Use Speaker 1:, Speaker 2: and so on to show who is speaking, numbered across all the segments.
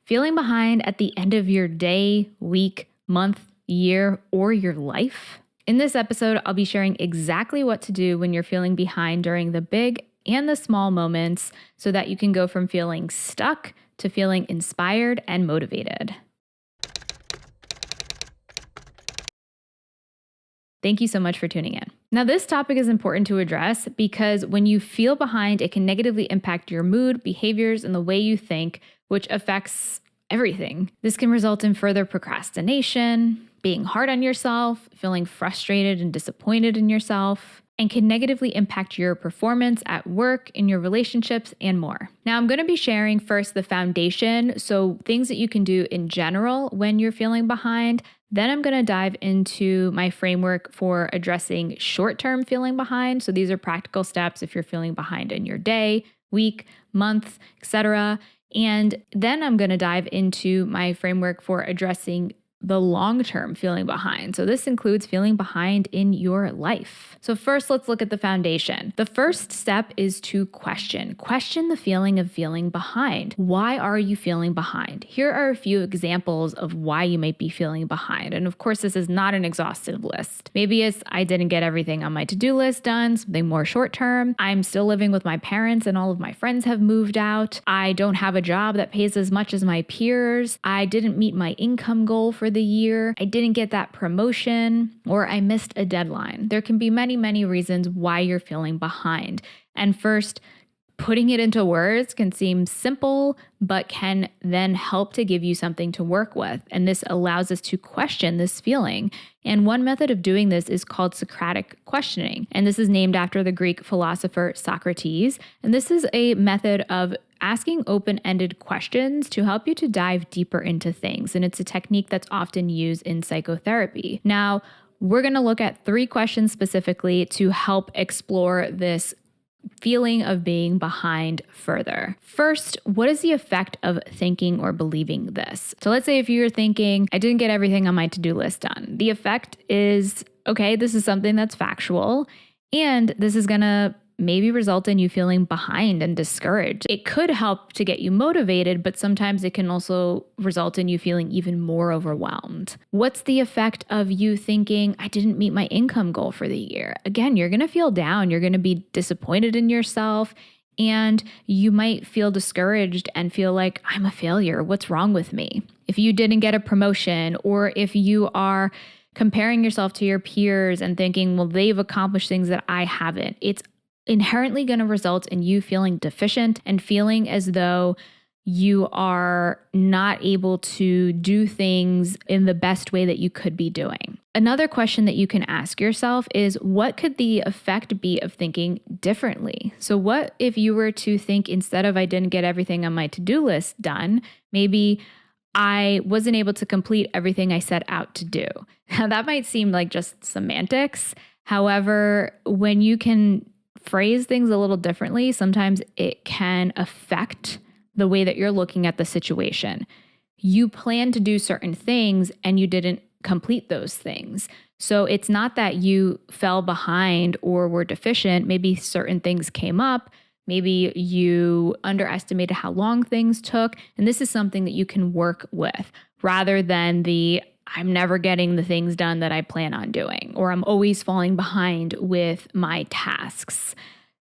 Speaker 1: Feeling behind at the end of your day, week, month, year, or your life? In this episode, I'll be sharing exactly what to do when you're feeling behind during the big and the small moments so that you can go from feeling stuck to feeling inspired and motivated. Thank you so much for tuning in. Now, this topic is important to address because when you feel behind, it can negatively impact your mood, behaviors, and the way you think, which affects everything. This can result in further procrastination, being hard on yourself, feeling frustrated and disappointed in yourself, and can negatively impact your performance at work, in your relationships, and more. Now, I'm going to be sharing first the foundation, so things that you can do in general when you're feeling behind. Then I'm going to dive into my framework for addressing short-term feeling behind. So these are practical steps if you're feeling behind in your day, week, month, etc. And then I'm going to dive into my framework for addressing the long-term feeling behind. So this includes feeling behind in your life. So first, let's look at the foundation. The first step is to question the feeling of feeling behind. Why are you feeling behind? Here are a few examples of why you might be feeling behind. And of course, this is not an exhaustive list. Maybe it's I didn't get everything on my to-do list done, something more short-term. I'm still living with my parents and all of my friends have moved out. I don't have a job that pays as much as my peers. I didn't meet my income goal for the year. I didn't get that promotion, or I missed a deadline. There can be many reasons why you're feeling behind. And first, putting it into words can seem simple, but can then help to give you something to work with. And this allows us to question this feeling. And one method of doing this is called Socratic questioning. And this is named after the Greek philosopher Socrates. And this is a method of asking open-ended questions to help you to dive deeper into things. And it's a technique that's often used in psychotherapy. Now, we're going to look at 3 questions specifically to help explore this feeling of being behind further. First, what is the effect of thinking or believing this? So let's say if you're thinking, I didn't get everything on my to-do list done. The effect is, okay, this is something that's factual, and this is going to maybe result in you feeling behind and discouraged. It could help to get you motivated, but sometimes it can also result in you feeling even more overwhelmed. What's the effect of you thinking, I didn't meet my income goal for the year? Again, you're going to feel down. You're going to be disappointed in yourself, and you might feel discouraged and feel like, I'm a failure. What's wrong with me? If you didn't get a promotion, or if you are comparing yourself to your peers and thinking, well, they've accomplished things that I haven't, it's inherently going to result in you feeling deficient and feeling as though you are not able to do things in the best way that you could be doing. Another question that you can ask yourself is, what could the effect be of thinking differently? So what if you were to think, instead of I didn't get everything on my to-do list done, maybe I wasn't able to complete everything I set out to do. Now that might seem like just semantics. However, when you can phrase things a little differently, sometimes it can affect the way that you're looking at the situation. You plan to do certain things and you didn't complete those things. So it's not that you fell behind or were deficient. Maybe certain things came up. Maybe you underestimated how long things took. And this is something that you can work with rather than the I'm never getting the things done that I plan on doing, or I'm always falling behind with my tasks.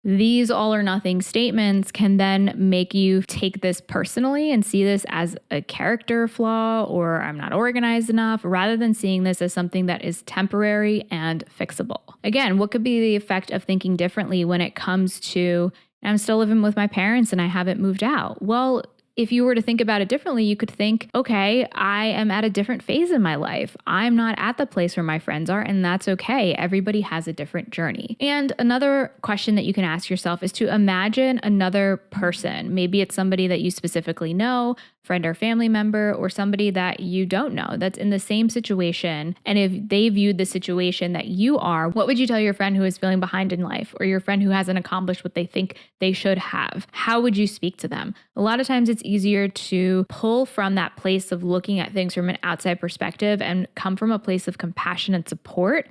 Speaker 1: These all or nothing statements can then make you take this personally and see this as a character flaw, or I'm not organized enough, rather than seeing this as something that is temporary and fixable. Again, what could be the effect of thinking differently when it comes to, I'm still living with my parents and I haven't moved out? Well, if you were to think about it differently, you could think, okay, I am at a different phase in my life. I'm not at the place where my friends are, and that's okay. Everybody has a different journey. And another question that you can ask yourself is to imagine another person. Maybe it's somebody that you specifically know, friend or family member, or somebody that you don't know that's in the same situation. And if they viewed the situation that you are, what would you tell your friend who is feeling behind in life, or your friend who hasn't accomplished what they think they should have? How would you speak to them? A lot of times it's easier to pull from that place of looking at things from an outside perspective and come from a place of compassion and support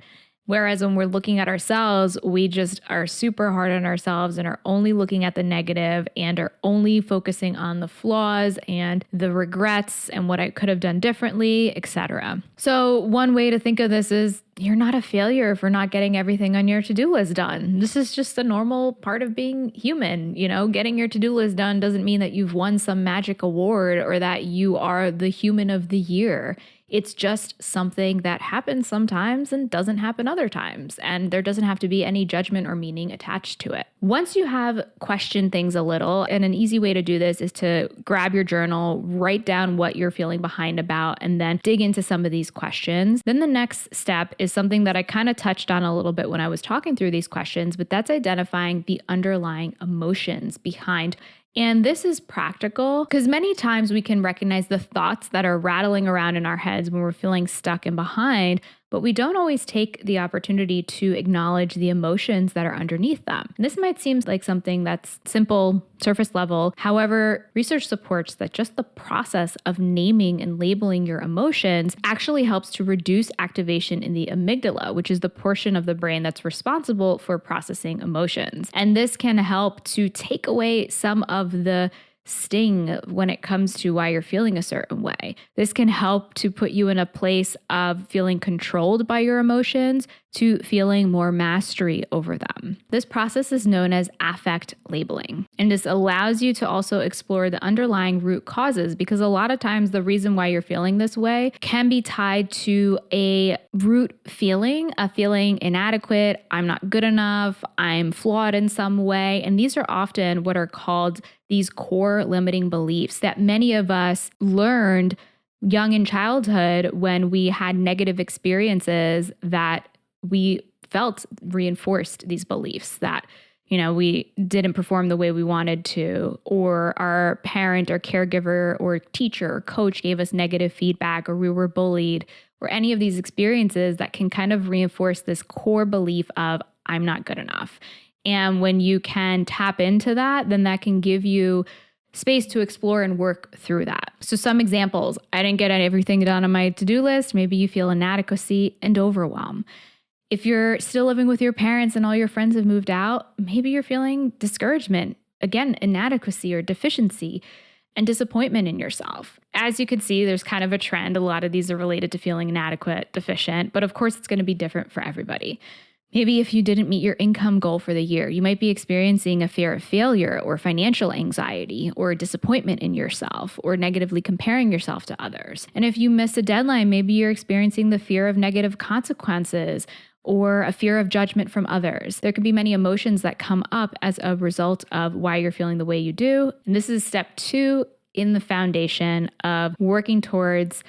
Speaker 1: Whereas when we're looking at ourselves, we just are super hard on ourselves and are only looking at the negative and are only focusing on the flaws and the regrets and what I could have done differently, etc. So one way to think of this is you're not a failure for not getting everything on your to-do list done. This is just a normal part of being human. Getting your to-do list done doesn't mean that you've won some magic award or that you are the human of the year. It's just something that happens sometimes and doesn't happen other times. And there doesn't have to be any judgment or meaning attached to it. Once you have questioned things a little, and an easy way to do this is to grab your journal, write down what you're feeling behind about, and then dig into some of these questions. Then the next step is something that I kind of touched on a little bit when I was talking through these questions, but that's identifying the underlying emotions behind. And this is practical because many times we can recognize the thoughts that are rattling around in our heads when we're feeling stuck and behind, but we don't always take the opportunity to acknowledge the emotions that are underneath them. And this might seem like something that's simple, surface level. However, research supports that just the process of naming and labeling your emotions actually helps to reduce activation in the amygdala, which is the portion of the brain that's responsible for processing emotions. And this can help to take away some of the sting when it comes to why you're feeling a certain way. This can help to put you in a place of feeling controlled by your emotions to feeling more mastery over them. This process is known as affect labeling, and this allows you to also explore the underlying root causes, because a lot of times the reason why you're feeling this way can be tied to a root feeling, a feeling inadequate, I'm not good enough, I'm flawed in some way, and these are often what are called these core limiting beliefs that many of us learned young in childhood when we had negative experiences that we felt reinforced these beliefs that, we didn't perform the way we wanted to, or our parent or caregiver or teacher or coach gave us negative feedback, or we were bullied, or any of these experiences that can kind of reinforce this core belief of I'm not good enough. And when you can tap into that, then that can give you space to explore and work through that. So some examples: I didn't get everything done on my to-do list. Maybe you feel inadequacy and overwhelm. If you're still living with your parents and all your friends have moved out, maybe you're feeling discouragement, again, inadequacy or deficiency, and disappointment in yourself. As you can see, there's kind of a trend. A lot of these are related to feeling inadequate, deficient, but of course it's going to be different for everybody. Maybe if you didn't meet your income goal for the year, you might be experiencing a fear of failure or financial anxiety or disappointment in yourself or negatively comparing yourself to others. And if you miss a deadline, maybe you're experiencing the fear of negative consequences or a fear of judgment from others. There could be many emotions that come up as a result of why you're feeling the way you do. And this is step 2 in the foundation of working towards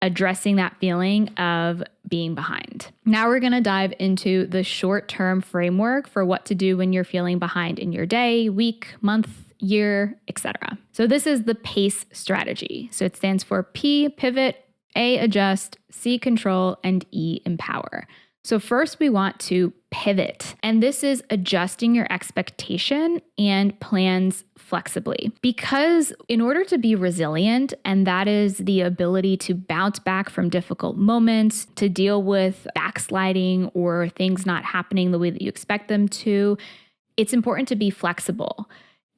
Speaker 1: addressing that feeling of being behind. Now we're going to dive into the short-term framework for what to do when you're feeling behind in your day, week, month, year, etc. So this is the PACE strategy. So it stands for P, pivot, A, adjust, C, control, and E, empower. So first we want to pivot, and this is adjusting your expectation and plans flexibly. Because in order to be resilient, and that is the ability to bounce back from difficult moments, to deal with backsliding or things not happening the way that you expect them to, it's important to be flexible.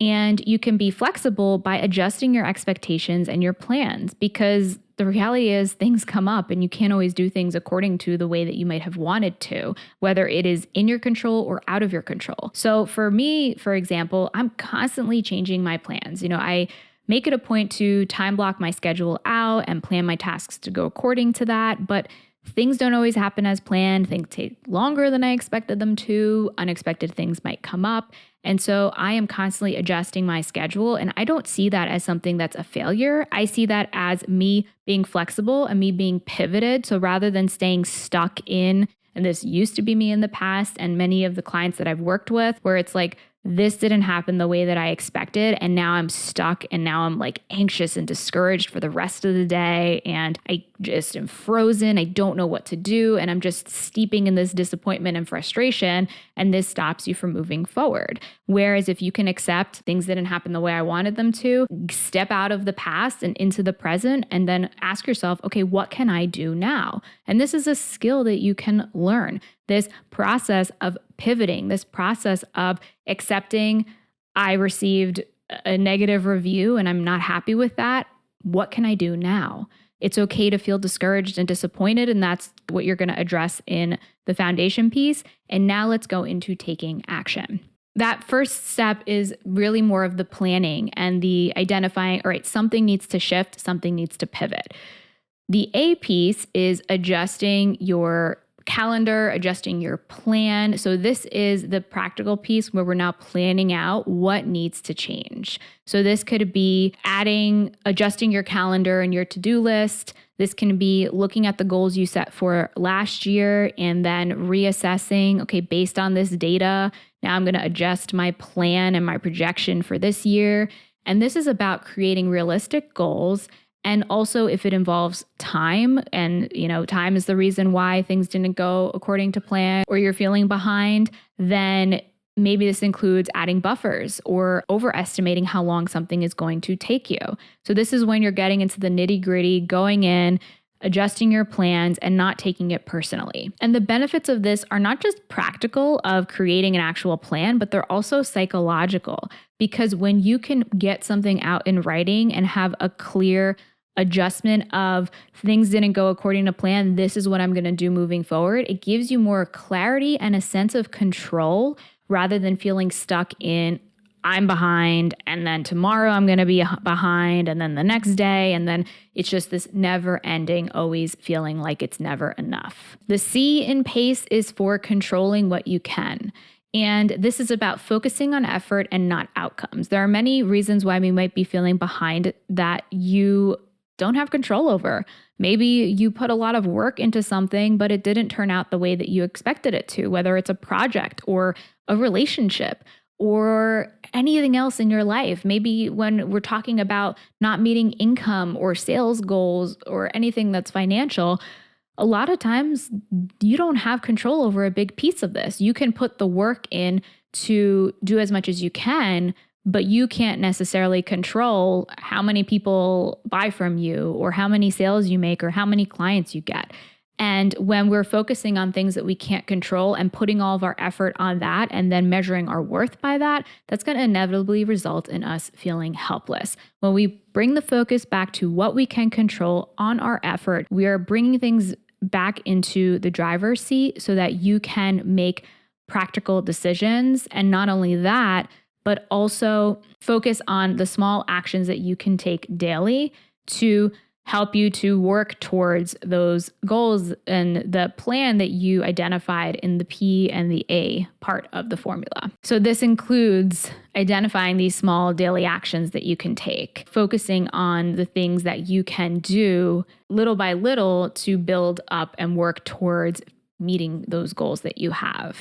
Speaker 1: And you can be flexible by adjusting your expectations and your plans, because the reality is things come up and you can't always do things according to the way that you might have wanted to, whether it is in your control or out of your control. So for me, for example, I'm constantly changing my plans. I make it a point to time block my schedule out and plan my tasks to go according to that. But things don't always happen as planned. Things take longer than I expected them to. Unexpected things might come up. And so I am constantly adjusting my schedule, and I don't see that as something that's a failure. I see that as me being flexible and me being pivoted. So rather than staying stuck in, and this used to be me in the past and many of the clients that I've worked with, where it's like, this didn't happen the way that I expected, and now I'm stuck, and now I'm like anxious and discouraged for the rest of the day, and I just am frozen. I don't know what to do, and I'm just steeping in this disappointment and frustration, and this stops you from moving forward. Whereas if you can accept things didn't happen the way I wanted them to, step out of the past and into the present, and then ask yourself, okay, what can I do now? And this is a skill that you can learn. this process of pivoting, this process of accepting I received a negative review and I'm not happy with that. What can I do now? It's okay to feel discouraged and disappointed, and that's what you're going to address in the foundation piece. And now let's go into taking action. That first step is really more of the planning and the identifying, all right, something needs to shift, something needs to pivot. The A piece is adjusting your calendar, adjusting your plan. So this is the practical piece where we're now planning out what needs to change. So this could be adjusting your calendar and your to-do list. This can be looking at the goals you set for last year and then reassessing, okay, based on this data, now I'm going to adjust my plan and my projection for this year. And this is about creating realistic goals. And also if it involves time, and time is the reason why things didn't go according to plan or you're feeling behind, then maybe this includes adding buffers or overestimating how long something is going to take you. So this is when you're getting into the nitty-gritty, going in, adjusting your plans and not taking it personally. And the benefits of this are not just practical of creating an actual plan, but they're also psychological, because when you can get something out in writing and have a clear adjustment of things didn't go according to plan, this is what I'm going to do moving forward, it gives you more clarity and a sense of control rather than feeling stuck in I'm behind and then tomorrow I'm going to be behind and then the next day, and then it's just this never ending, always feeling like it's never enough. The C in PACE is for controlling what you can. And this is about focusing on effort and not outcomes. There are many reasons why we might be feeling behind that you don't have control over. Maybe you put a lot of work into something, but it didn't turn out the way that you expected it to, whether it's a project or a relationship or anything else in your life. Maybe when we're talking about not meeting income or sales goals or anything that's financial, a lot of times you don't have control over a big piece of this. You can put the work in to do as much as you can, but you can't necessarily control how many people buy from you or how many sales you make or how many clients you get. And when we're focusing on things that we can't control and putting all of our effort on that and then measuring our worth by that, that's going to inevitably result in us feeling helpless. When we bring the focus back to what we can control on our effort, we are bringing things back into the driver's seat so that you can make practical decisions. And not only that, but also focus on the small actions that you can take daily to help you to work towards those goals and the plan that you identified in the P and the A part of the formula. So this includes identifying these small daily actions that you can take, focusing on the things that you can do little by little to build up and work towards meeting those goals that you have.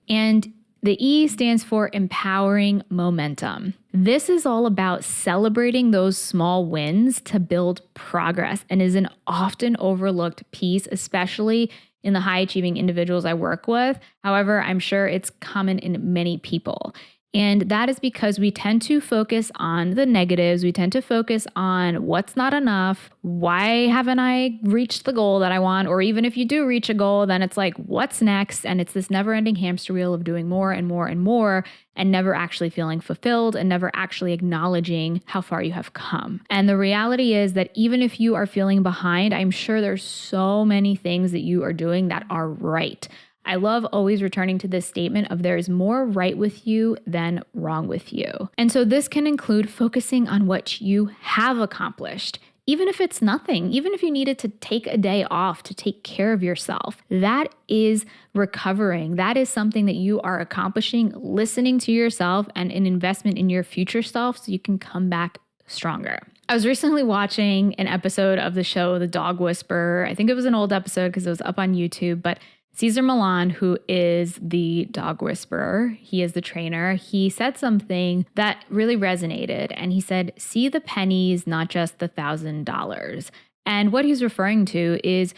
Speaker 1: And the E stands for empowering momentum. This is all about celebrating those small wins to build progress and is an often overlooked piece, especially in the high achieving individuals I work with. However, I'm sure it's common in many people. And that is because we tend to focus on the negatives. We tend to focus on what's not enough. Why haven't I reached the goal that I want? Or even if you do reach a goal, then it's like, what's next? And it's this never-ending hamster wheel of doing more and more and more and never actually feeling fulfilled and never actually acknowledging how far you have come. And the reality is that even if you are feeling behind, I'm sure there's so many things that you are doing that are right. I love always returning to this statement of there is more right with you than wrong with you. And so this can include focusing on what you have accomplished. Even if it's nothing, even if you needed to take a day off to take care of yourself, that is recovering. That is something that you are accomplishing, listening to yourself and an investment in your future self so you can come back stronger. I was recently watching an episode of the show, The Dog Whisperer. I think it was an old episode because it was up on YouTube, but Cesar Millan, who is the dog whisperer, he is the trainer, he said something that really resonated. And he said, see the pennies, not just the $1,000. And what he's referring to is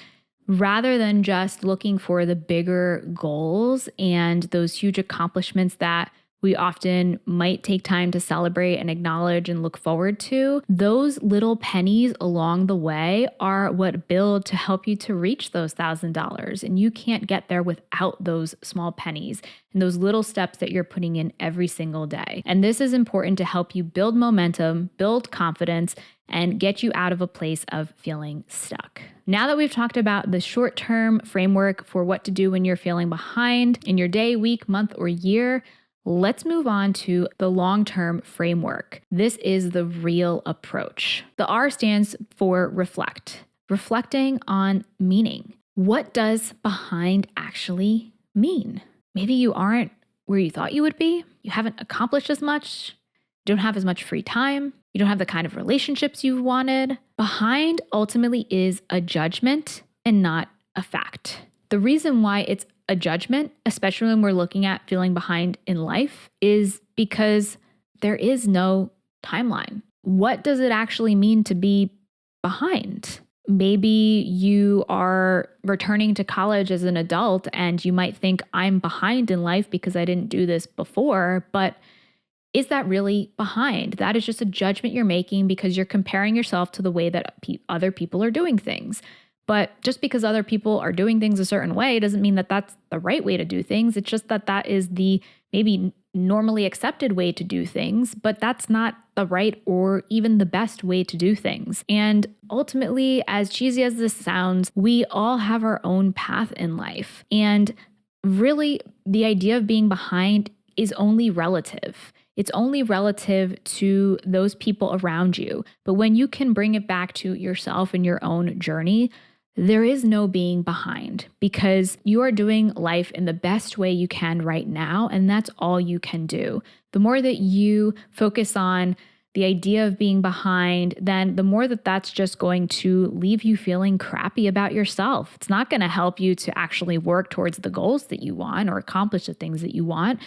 Speaker 1: rather than just looking for the bigger goals and those huge accomplishments that we often might take time to celebrate and acknowledge and look forward to. Those little pennies along the way are what build to help you to reach those $1,000. And you can't get there without those small pennies and those little steps that you're putting in every single day. And this is important to help you build momentum, build confidence, and get you out of a place of feeling stuck. Now that we've talked about the short-term framework for what to do when you're feeling behind in your day, week, month, or year, let's move on to the long-term framework. This is the R.E.A.L approach. The R stands for reflect, reflecting on meaning. What does behind actually mean? Maybe you aren't where you thought you would be. You haven't accomplished as much. You don't have as much free time. You don't have the kind of relationships you wanted. Behind ultimately is a judgment and not a fact. The reason why it's a judgment, especially when we're looking at feeling behind in life, is because there is no timeline. What does it actually mean to be behind? Maybe you are returning to college as an adult and you might think, I'm behind in life because I didn't do this before, but is that really behind? That is just a judgment you're making because you're comparing yourself to the way that other people are doing things. But just because other people are doing things a certain way doesn't mean that that's the right way to do things. It's just that that is the maybe normally accepted way to do things, but that's not the right or even the best way to do things. And ultimately, as cheesy as this sounds, we all have our own path in life. And really, the idea of being behind is only relative. It's only relative to those people around you. But when you can bring it back to yourself and your own journey, there is no being behind because you are doing life in the best way you can right now, and that's all you can do. The more that you focus on the idea of being behind, then the more that that's just going to leave you feeling crappy about yourself. It's not going to help you to actually work towards the goals that you want or accomplish the things that you want.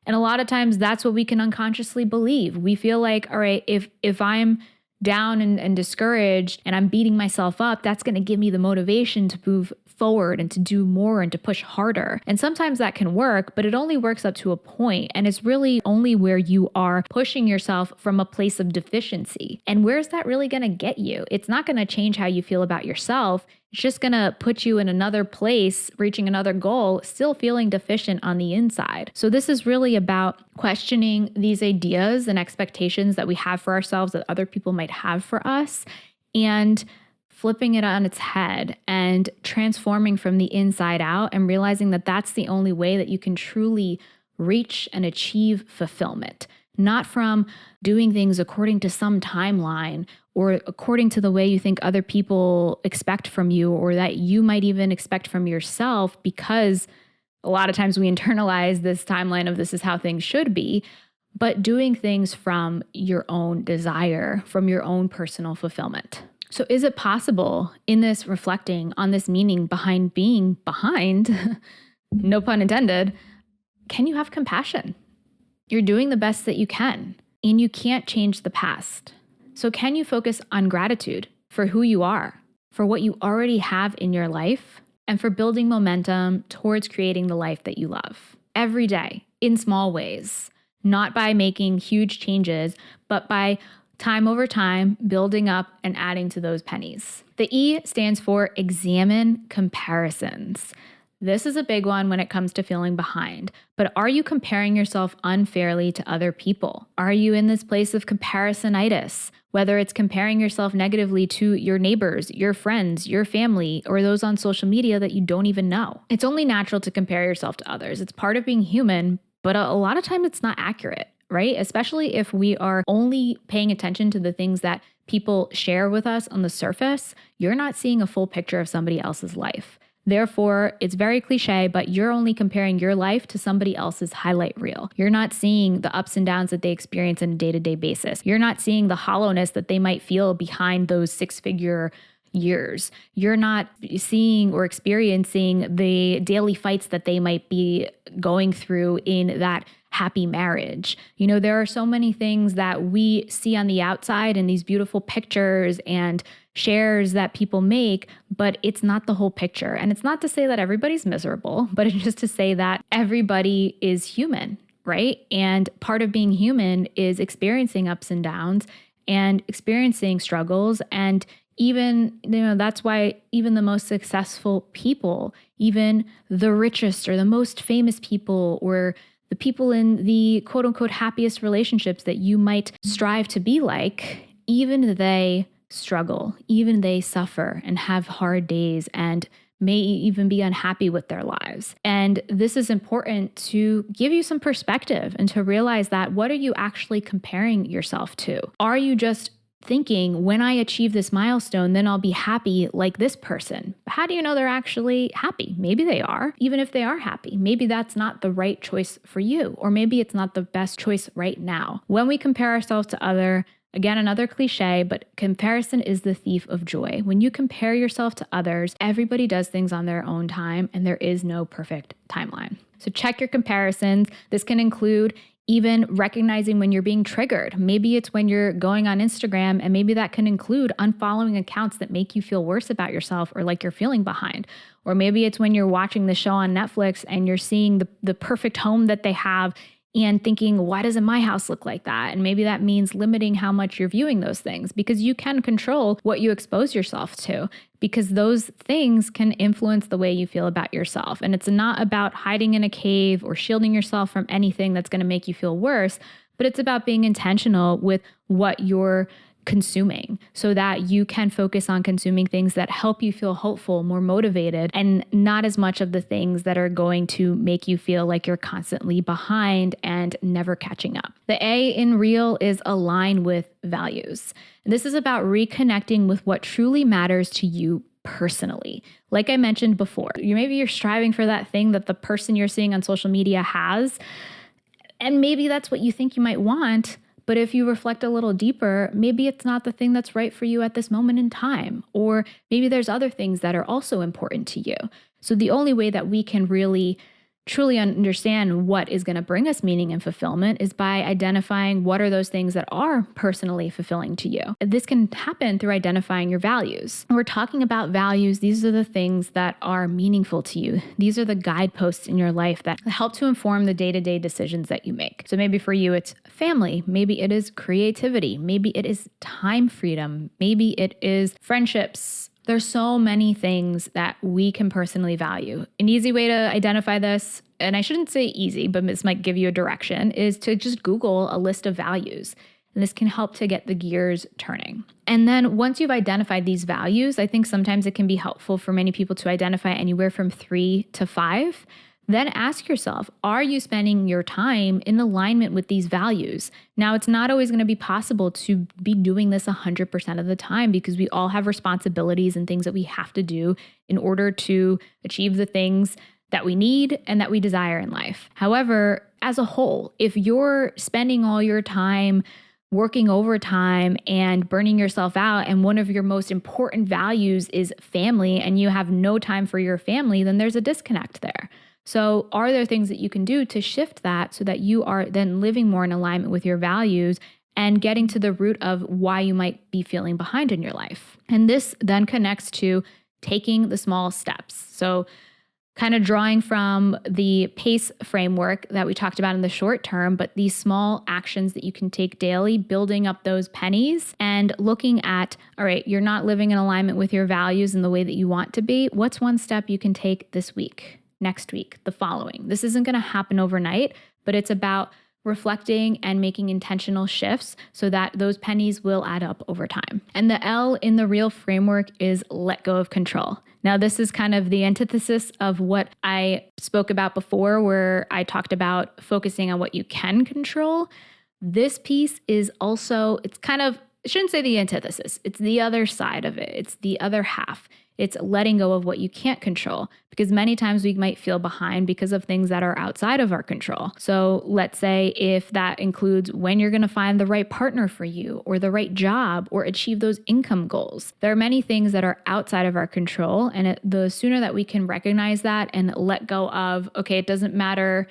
Speaker 1: And a lot of times that's what we can unconsciously believe. We feel like, all right, if I'm down and discouraged and I'm beating myself up, that's going to give me the motivation to move forward and to do more and to push harder. And sometimes that can work, but it only works up to a point. And it's really only where you are pushing yourself from a place of deficiency. And where's that really going to get you? It's not going to change how you feel about yourself. It's just going to put you in another place, reaching another goal, still feeling deficient on the inside. So this is really about questioning these ideas and expectations that we have for ourselves that other people might have for us and flipping it on its head and transforming from the inside out and realizing that that's the only way that you can truly reach and achieve fulfillment. Not from doing things according to some timeline or according to the way you think other people expect from you or that you might even expect from yourself, because a lot of times we internalize this timeline of this is how things should be, but doing things from your own desire, from your own personal fulfillment. So is it possible in this reflecting on this meaning behind being behind, no pun intended, can you have compassion? You're doing the best that you can, and you can't change the past. So can you focus on gratitude for who you are, for what you already have in your life, and for building momentum towards creating the life that you love every day in small ways, not by making huge changes, but by time over time, building up and adding to those pennies. The E stands for examine comparisons. This is a big one when it comes to feeling behind, but are you comparing yourself unfairly to other people? Are you in this place of comparisonitis? Whether it's comparing yourself negatively to your neighbors, your friends, your family, or those on social media that you don't even know. It's only natural to compare yourself to others. It's part of being human, but a lot of time it's not accurate, right? Especially if we are only paying attention to the things that people share with us on the surface, you're not seeing a full picture of somebody else's life. Therefore, it's very cliche, but you're only comparing your life to somebody else's highlight reel. You're not seeing the ups and downs that they experience on a day-to-day basis. You're not seeing the hollowness that they might feel behind those six-figure years. You're not seeing or experiencing the daily fights that they might be going through in that happy marriage. You know, there are so many things that we see on the outside in these beautiful pictures and shares that people make, but it's not the whole picture. And it's not to say that everybody's miserable, but it's just to say that everybody is human, right? And part of being human is experiencing ups and downs and experiencing struggles. And even, that's why even the most successful people, even the richest or the most famous people, or the people in the quote unquote happiest relationships that you might strive to be like, even they struggle, even they suffer and have hard days and may even be unhappy with their lives. And this is important to give you some perspective and to realize that what are you actually comparing yourself to? Are you just thinking, when I achieve this milestone, then I'll be happy like this person? How do you know they're actually happy? Maybe they are. Even if they are happy, maybe that's not the right choice for you, or maybe it's not the best choice right now. When we compare ourselves to again, another cliche, but comparison is the thief of joy. When you compare yourself to others, everybody does things on their own time, and there is no perfect timeline. So check your comparisons. This can include even recognizing when you're being triggered. Maybe it's when you're going on Instagram, and maybe that can include unfollowing accounts that make you feel worse about yourself or like you're feeling behind. Or maybe it's when you're watching the show on Netflix and you're seeing the perfect home that they have and thinking, why doesn't my house look like that? And maybe that means limiting how much you're viewing those things, because you can control what you expose yourself to, because those things can influence the way you feel about yourself. And it's not about hiding in a cave or shielding yourself from anything that's going to make you feel worse, but it's about being intentional with what you're consuming so that you can focus on consuming things that help you feel hopeful, more motivated, and not as much of the things that are going to make you feel like you're constantly behind and never catching up. The A in R.E.A.L is align with values. And this is about reconnecting with what truly matters to you personally. Like I mentioned before, maybe you're striving for that thing that the person you're seeing on social media has, and maybe that's what you think you might want. But if you reflect a little deeper, maybe it's not the thing that's right for you at this moment in time. Or maybe there's other things that are also important to you. So the only way that we can really truly understand what is going to bring us meaning and fulfillment is by identifying what are those things that are personally fulfilling to you. This can happen through identifying your values. When we're talking about values, these are the things that are meaningful to you. These are the guideposts in your life that help to inform the day-to-day decisions that you make. So maybe for you, it's family. Maybe it is creativity. Maybe it is time freedom. Maybe it is friendships. There's so many things that we can personally value. An easy way to identify this, and I shouldn't say easy, but this might give you a direction, is to just Google a list of values. And this can help to get the gears turning. And then once you've identified these values, I think sometimes it can be helpful for many people to identify anywhere from 3 to 5. Then ask yourself, are you spending your time in alignment with these values? Now, it's not always going to be possible to be doing this 100% of the time, because we all have responsibilities and things that we have to do in order to achieve the things that we need and that we desire in life. However, as a whole, if you're spending all your time working overtime and burning yourself out, and one of your most important values is family, and you have no time for your family, then there's a disconnect there. So are there things that you can do to shift that so that you are then living more in alignment with your values and getting to the root of why you might be feeling behind in your life? And this then connects to taking the small steps. So kind of drawing from the P.A.C.E framework that we talked about in the short term, but these small actions that you can take daily, building up those pennies and looking at, all right, you're not living in alignment with your values in the way that you want to be. What's one step you can take this week, next week, the following? This isn't going to happen overnight, but it's about reflecting and making intentional shifts so that those pennies will add up over time. And the L in the R.E.A.L framework is let go of control. Now, this is kind of the antithesis of what I spoke about before, where I talked about focusing on what you can control. This piece is also, it's kind of, I shouldn't say the antithesis. It's the other side of it. It's the other half. It's letting go of what you can't control, because many times we might feel behind because of things that are outside of our control. So let's say if that includes when you're going to find the right partner for you, or the right job, or achieve those income goals. There are many things that are outside of our control, and the sooner that we can recognize that and let go of, okay, it doesn't matter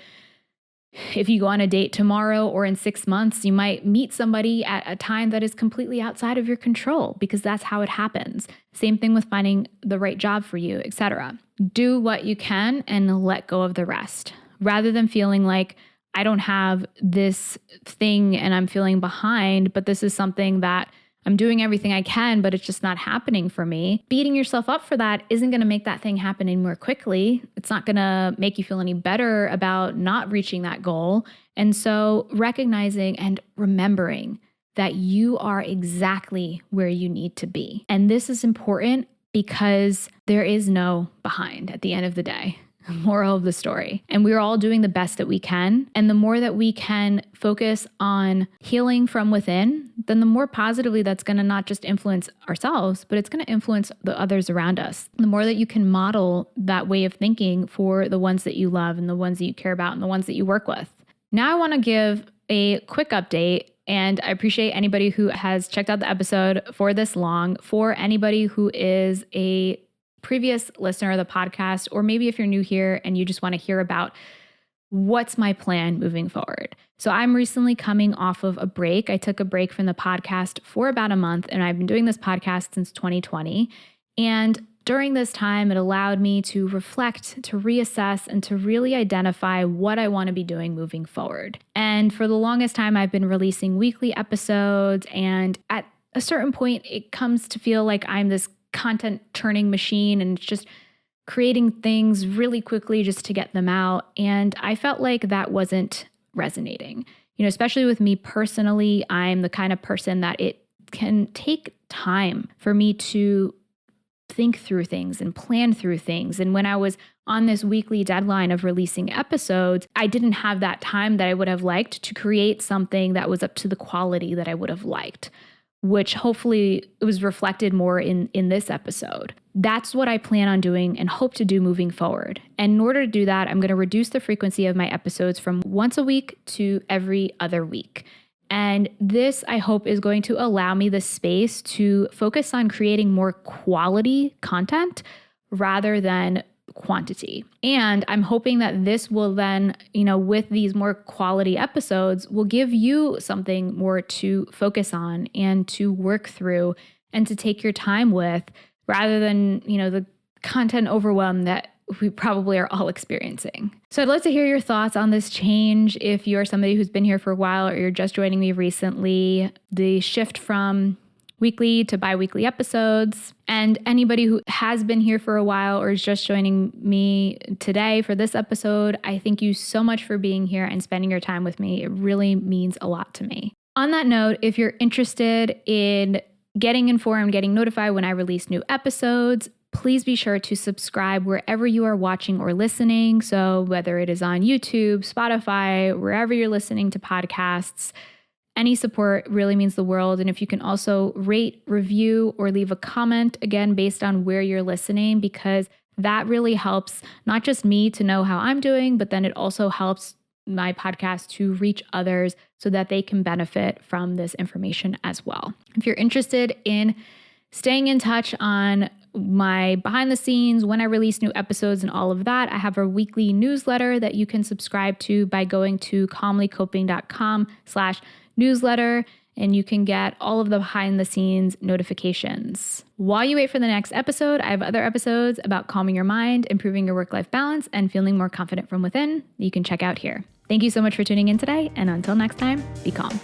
Speaker 1: if you go on a date tomorrow or in 6 months, you might meet somebody at a time that is completely outside of your control, because that's how it happens. Same thing with finding the right job for you, etc. Do what you can and let go of the rest, rather than feeling like, I don't have this thing and I'm feeling behind, but this is something that I'm doing everything I can, but it's just not happening for me. Beating yourself up for that isn't going to make that thing happen any more quickly. It's not going to make you feel any better about not reaching that goal. And so recognizing and remembering that you are exactly where you need to be. And this is important because there is no behind at the end of the day. Moral of the story. And we're all doing the best that we can. And the more that we can focus on healing from within, then the more positively that's going to not just influence ourselves, but it's going to influence the others around us. The more that you can model that way of thinking for the ones that you love and the ones that you care about and the ones that you work with. Now I want to give a quick update. And I appreciate anybody who has checked out the episode for this long. For anybody who is a previous listener of the podcast, or maybe if you're new here and you just want to hear about what's my plan moving forward. So I'm recently coming off of a break. I took a break from the podcast for about a month, and I've been doing this podcast since 2020. And during this time, it allowed me to reflect, to reassess, and to really identify what I want to be doing moving forward. And for the longest time, I've been releasing weekly episodes. And at a certain point, it comes to feel like I'm this content churning machine and it's just creating things really quickly just to get them out. And I felt like that wasn't resonating. Especially with me personally, I'm the kind of person that it can take time for me to think through things and plan through things. And when I was on this weekly deadline of releasing episodes, I didn't have that time that I would have liked to create something that was up to the quality that I would have liked, which hopefully it was reflected more in this episode. That's what I plan on doing and hope to do moving forward. And in order to do that, I'm going to reduce the frequency of my episodes from once a week to every other week. And this, I hope, is going to allow me the space to focus on creating more quality content rather than quantity. And I'm hoping that this will then, with these more quality episodes, will give you something more to focus on and to work through and to take your time with rather than, the content overwhelm that we probably are all experiencing. So I'd love to hear your thoughts on this change. If you're somebody who's been here for a while or you're just joining me recently, the shift from weekly to bi-weekly episodes, and anybody who has been here for a while or is just joining me today for this episode, I thank you so much for being here and spending your time with me. It really means a lot to me. On that note, if you're interested in getting informed, getting notified when I release new episodes, please be sure to subscribe wherever you are watching or listening. So whether it is on YouTube, Spotify, wherever you're listening to podcasts, any support really means the world. And if you can also rate, review, or leave a comment, again, based on where you're listening, because that really helps not just me to know how I'm doing, but then it also helps my podcast to reach others so that they can benefit from this information as well. If you're interested in staying in touch on my behind the scenes, when I release new episodes and all of that, I have a weekly newsletter that you can subscribe to by going to calmlycoping.com/newsletter, and you can get all of the behind the scenes notifications. While you wait for the next episode, I have other episodes about calming your mind, improving your work-life balance, and feeling more confident from within that you can check out here. Thank you so much for tuning in today, and until next time, be calm.